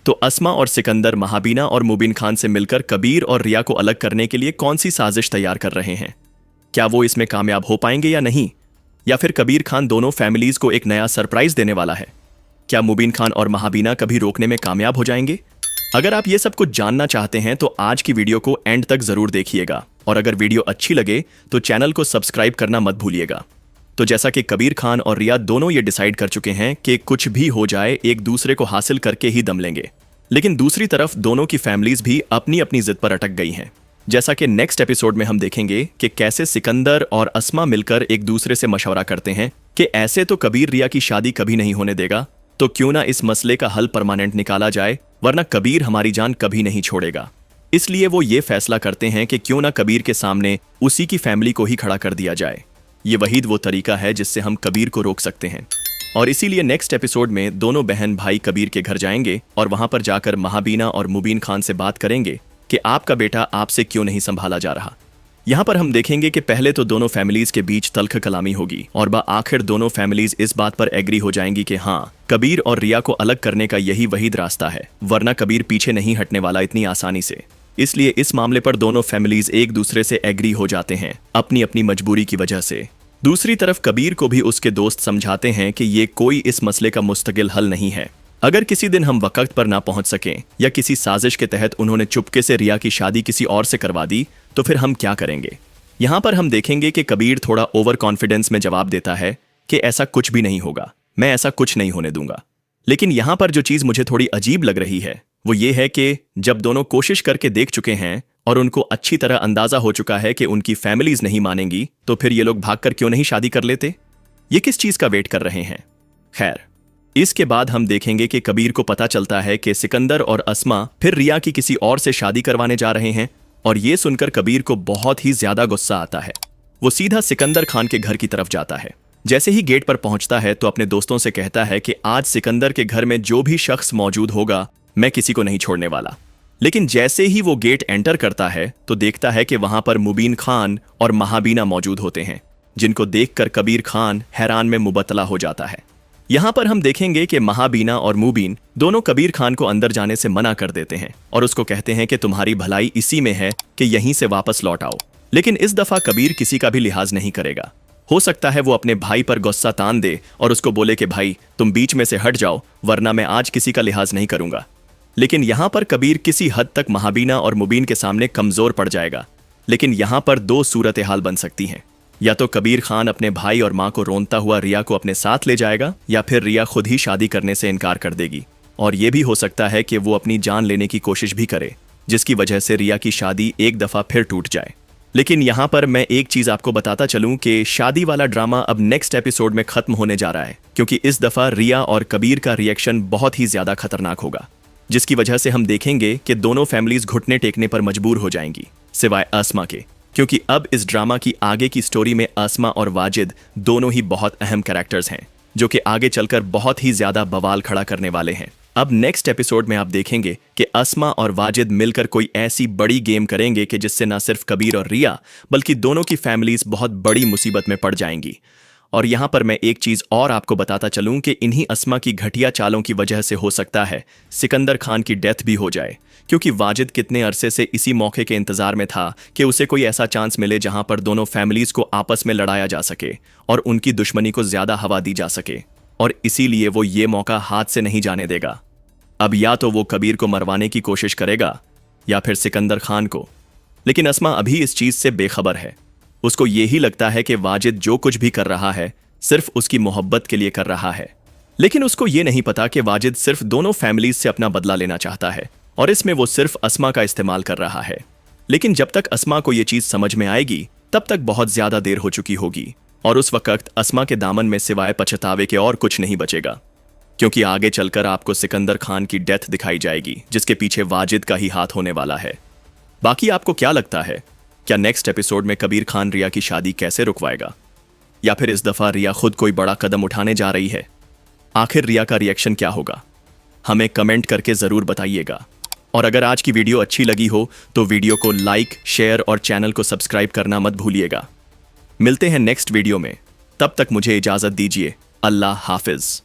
तो अस्मा और सिकंदर महाबीना और मुबीन खान से मिलकर कबीर और रिया को अलग करने के लिए कौन सी साजिश तैयार कर रहे हैं? क्या वो इसमें कामयाब हो पाएंगे या नहीं? या फिर कबीर खान दोनों फैमिलीज को एक नया सरप्राइज देने वाला है? क्या मुबीन खान और महाबीना कभी रोकने में कामयाब हो जाएंगे? अगर आप ये सब कुछ जानना चाहते हैं तो आज की वीडियो को एंड तक जरूर देखिएगा, और अगर वीडियो अच्छी लगे तो चैनल को सब्सक्राइब करना मत भूलिएगा। तो जैसा कि कबीर खान और रिया दोनों ये डिसाइड कर चुके हैं कि कुछ भी हो जाए एक दूसरे को हासिल करके ही दम लेंगे, लेकिन दूसरी तरफ दोनों की फैमिलीज भी अपनी अपनी जिद पर अटक गई हैं। जैसा कि नेक्स्ट एपिसोड में हम देखेंगे कि कैसे सिकंदर और अस्मा मिलकर एक दूसरे से मशवरा करते हैं कि ऐसे तो कबीर रिया की शादी कभी नहीं होने देगा, तो क्यों ना इस मसले का हल परमानेंट निकाला जाए, वरना कबीर हमारी जान कभी नहीं छोड़ेगा। इसलिए वो ये फैसला करते हैं कि क्यों ना कबीर के सामने उसी की फैमिली को ही खड़ा कर दिया जाए। ये वही वो तरीका है जिससे हम कबीर को रोक सकते हैं। और इसीलिए नेक्स्ट एपिसोड में दोनों बहन भाई कबीर के घर जाएंगे और वहां पर जाकर महाबीना और मुबीन खान से बात करेंगे कि आपका बेटा आपसे क्यों नहीं संभाला जा रहा। यहाँ पर हम देखेंगे कि पहले तो दोनों फैमिलीज के बीच तल्ख कलामी होगी और आखिर दोनों फैमिलीज इस बात पर एग्री हो जाएंगी कि हाँ, कबीर और रिया को अलग करने का यही वहीद रास्ता है, वरना कबीर पीछे नहीं हटने वाला इतनी आसानी से। इसलिए इस मामले पर दोनों फैमिलीज एक दूसरे से एग्री हो जाते हैं अपनी अपनी मजबूरी की वजह से। दूसरी तरफ कबीर को भी उसके दोस्त समझाते हैं कि ये कोई इस मसले का मुस्तकिल हल नहीं है। अगर किसी दिन हम वक्त पर ना पहुंच सकें या किसी साजिश के तहत उन्होंने चुपके से रिया की शादी किसी और से करवा दी तो फिर हम क्या करेंगे। यहां पर हम देखेंगे कि कबीर थोड़ा ओवर कॉन्फिडेंस में जवाब देता है कि ऐसा कुछ भी नहीं होगा, मैं ऐसा कुछ नहीं होने दूंगा। लेकिन यहां पर जो चीज मुझे थोड़ी अजीब लग रही है वो ये है कि जब दोनों कोशिश करके देख चुके हैं और उनको अच्छी तरह अंदाजा हो चुका है कि उनकी फैमिलीज नहीं मानेंगी, तो फिर ये लोग भागकर क्यों नहीं शादी कर लेते? ये किस चीज का वेट कर रहे हैं? खैर, इसके बाद हम देखेंगे कि कबीर को पता चलता है कि सिकंदर और अस्मा फिर रिया की किसी और से शादी करवाने जा रहे हैं, और ये सुनकर कबीर को बहुत ही ज्यादा गुस्सा आता है। वो सीधा सिकंदर खान के घर की तरफ जाता है। जैसे ही गेट पर पहुंचता है तो अपने दोस्तों से कहता है कि आज सिकंदर के घर में जो भी शख्स मौजूद होगा मैं किसी को नहीं छोड़ने वाला। लेकिन जैसे ही वो गेट एंटर करता है तो देखता है कि वहां पर मुबीन खान और महाबीना मौजूद होते हैं, जिनको देखकर कबीर खान हैरान में मुबतला हो जाता है। यहां पर हम देखेंगे कि महाबीना और मुबीन दोनों कबीर खान को अंदर जाने से मना कर देते हैं और उसको कहते हैं कि तुम्हारी भलाई इसी में है कि यहीं से वापस लौट आओ। लेकिन इस दफा कबीर किसी का भी लिहाज नहीं करेगा। हो सकता है वो अपने भाई पर गुस्सा तान दे और उसको बोले कि भाई तुम बीच में से हट जाओ, वरना मैं आज किसी का लिहाज नहीं करूंगा। लेकिन यहां पर कबीर किसी हद तक महाबीना और मुबीन के सामने कमजोर पड़ जाएगा। लेकिन यहां पर दो सूरत हाल बन सकती हैं। या तो कबीर खान अपने भाई और मां को रोनता हुआ रिया को अपने साथ ले जाएगा, या फिर रिया खुद ही शादी करने से इनकार कर देगी। और यह भी हो सकता है कि वो अपनी जान लेने की कोशिश भी करे, जिसकी वजह से रिया की शादी एक दफा फिर टूट जाए। लेकिन यहां पर मैं एक चीज आपको बताता चलूं कि शादी वाला ड्रामा अब नेक्स्ट एपिसोड में खत्म होने जा रहा है, क्योंकि इस दफा रिया और कबीर का रिएक्शन बहुत ही ज्यादा खतरनाक होगा, जिसकी वजह से हम देखेंगे कि दोनों फैमिलीज घुटने टेकने पर मजबूर हो जाएंगी, सिवाय अस्मा के, क्योंकि अब इस ड्रामा की आगे की स्टोरी में अस्मा और वाजिद दोनों ही बहुत अहम कैरेक्टर्स हैं, जो कि आगे चलकर बहुत ही ज्यादा बवाल खड़ा करने वाले हैं। अब नेक्स्ट एपिसोड में आप देखेंगे कि अस्मा और वाजिद मिलकर कोई ऐसी बड़ी गेम करेंगे कि जिससे न सिर्फ कबीर और रिया बल्कि दोनों की फैमिलीज बहुत बड़ी मुसीबत में पड़ जाएंगी। और यहां पर मैं एक चीज और आपको बताता चलूं कि इन्हीं अस्मा की घटिया चालों की वजह से हो सकता है सिकंदर खान की डेथ भी हो जाए, क्योंकि वाजिद कितने अरसे से इसी मौके के इंतजार में था कि उसे कोई ऐसा चांस मिले जहां पर दोनों फैमिलीज को आपस में लड़ाया जा सके और उनकी दुश्मनी को ज्यादा हवा दी जा सके, और इसीलिए वो ये मौका हाथ से नहीं जाने देगा। अब या तो वो कबीर को मरवाने की कोशिश करेगा या फिर सिकंदर खान को। लेकिन अस्मा अभी इस चीज से बेखबर है। उसको यही लगता है कि वाजिद जो कुछ भी कर रहा है सिर्फ उसकी मोहब्बत के लिए कर रहा है। लेकिन उसको ये नहीं पता कि वाजिद सिर्फ दोनों फैमिलीज से अपना बदला लेना चाहता है, और इसमें वो सिर्फ अस्मा का इस्तेमाल कर रहा है। लेकिन जब तक अस्मा को ये चीज समझ में आएगी तब तक बहुत ज्यादा देर हो चुकी होगी, और उस वक्त अस्मा के दामन में सिवाय पछतावे के और कुछ नहीं बचेगा, क्योंकि आगे चलकर आपको सिकंदर खान की डेथ दिखाई जाएगी, जिसके पीछे वाजिद का ही हाथ होने वाला है। बाकी आपको क्या लगता है, क्या नेक्स्ट एपिसोड में कबीर खान रिया की शादी कैसे रुकवाएगा, या फिर इस दफा रिया खुद कोई बड़ा कदम उठाने जा रही है? आखिर रिया का रिएक्शन क्या होगा? हमें कमेंट करके जरूर बताइएगा। और अगर आज की वीडियो अच्छी लगी हो तो वीडियो को लाइक, शेयर और चैनल को सब्सक्राइब करना मत भूलिएगा। मिलते हैं नेक्स्ट वीडियो में, तब तक मुझे इजाजत दीजिए। अल्लाह हाफिज।